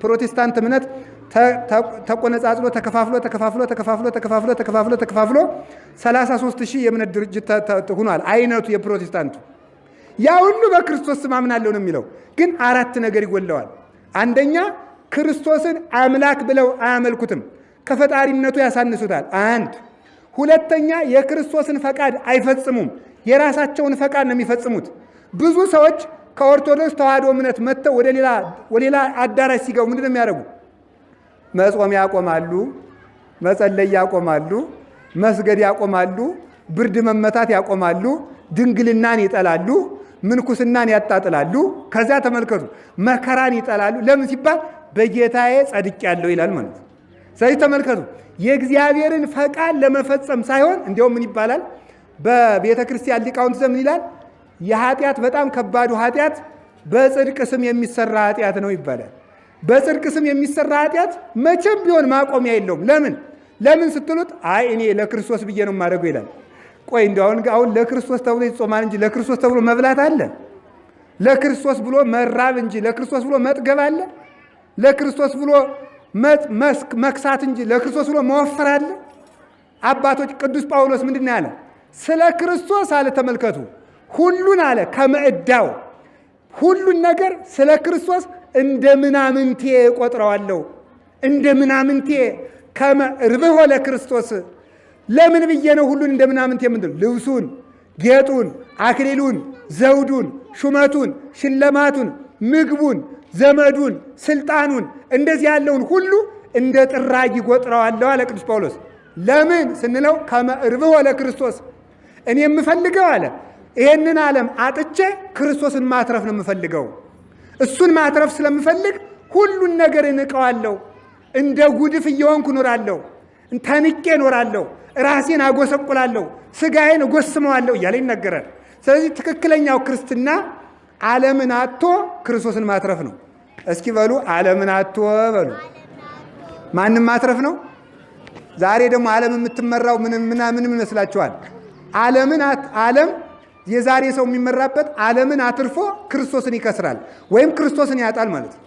ፕሮቴስታንት እምነት ተቆነጻጽሎ ተከፋፍሎ 33000 የእምነት ድርጅት ሆኗል። አይነቱ የፕሮቴስታንቱ ያ ሁሉ በክርስቶስ ስም አምናለሁ ነው የሚለው። ግን 4 ነገር ይጎለዋል። አንደኛ ክርስቶስን አምላክ ብለው አያመልኩትም፣ ከፈጣሪነቱ ያሳንሱታል። አንድ ሁለተኛ የክርስቶስን ፈቃድ አይፈጽሙም፣ የራሳቸውን ፈቃድ ነው የሚፈጽሙት። ብዙ ሰዎች ከኦርቶዶክስ ተዋሕዶ እምነት መጥተው ወደ ሌላ አዳራሽ ሲገቡ ምንድን ነው የሚያደርጉ? መጾም ያቆማሉ፣ መጸለይ ያቆማሉ፣ መስገድ ያቆማሉ፣ ብርድ መመታት ያቆማሉ፣ ድንግልናን ይጠላሉ፣ ምንኩስናን ያጣጥላሉ። ከዚያ ተመልከቱ መከራን ይጠላሉ። ለምን ሲባል በጌታዬ ጸድቄአለሁ ይላል ማለት ነው። ስለዚህ ተመልከቱ የእግዚአብሔርን ፈቃድ ለመፈጸም ሳይሆን እንዲያውም ምን ይባላል በቤተ ክርስቲያን ሊቃውንት ዘመን ይላል የኃጢአት በጣም ከባዱ ኃጢአት በጽድቅ ስም የሚሰራ ኃጢአት ነው ይባላል። በጽድቅ ስም የሚሰራ ኃጢአት መቼም ቢሆን ማቆሚያ የለውም። ለምን ስትሉት አይ እኔ ለክርስቶስ ብዬ ነው የማደርገው ይላል። ቆይ እንደው አሁን ለክርስቶስ ተብሎ ይጾማል እንጂ ለክርስቶስ ተብሎ መብላት አለ? ለክርስቶስ ብሎ መራብ እንጂ ለክርስቶስ ብሎ መጥገብ አለ? ለክርስቶስ ብሎ መክሳት እንጂ ለክርስቶስ ብሎ መወፈር አለ? አባቶች ቅዱስ ጳውሎስ ምንድን ነው ያለ? ስለ ክርስቶስ አለ ተመልከቱ ሁሉን አለ ከመዕዳው ሁሉን ነገር ስለ ክርስቶስ እንደ ምናምንቴ ቆጥረዋለሁ። እንደ ምናምንቴ ከመርብሖ ለክርስቶስ። ለምን ብዬ ነው ሁሉን እንደ ምናምንቴ? ምንድን ልብሱን፣ ጌጡን፣ አክሊሉን፣ ዘውዱን፣ ሹመቱን፣ ሽለማቱን፣ ምግቡን፣ ዘመዱን፣ ስልጣኑን እንደዚህ ያለውን ሁሉ እንደ ጥራጊ ቆጥረዋለሁ አለ ቅዱስ ጳውሎስ። ለምን ስንለው ከመርብሖ ለክርስቶስ እኔ የምፈልገው አለ ይሄንን ዓለም አጥቼ ክርስቶስን ማትረፍ ነው የምፈልገው። እሱን ማትረፍ ስለምፈልግ ሁሉን ነገር እንቀዋለሁ። እንደ ጉድፍ እየሆንኩ እኖራለሁ፣ ተንቄ እኖራለሁ፣ ራሴን አጎሰቁላለሁ፣ ስጋዬን እጎስመዋለሁ እያለ ይናገራል። ስለዚህ ትክክለኛው ክርስትና ዓለምን አጥቶ ክርስቶስን ማትረፍ ነው። እስኪ በሉ ዓለምን አጥቶ በሉ። ማንም ማትረፍ ነው። ዛሬ ደግሞ ዓለም የምትመራው ምን ይመስላችኋል? ዓለም የዛሬ ሰው የሚመራበት ዓለምን አትርፎ ክርስቶስን ይከስራል ወይም ክርስቶስን ያጣል ማለት ነው።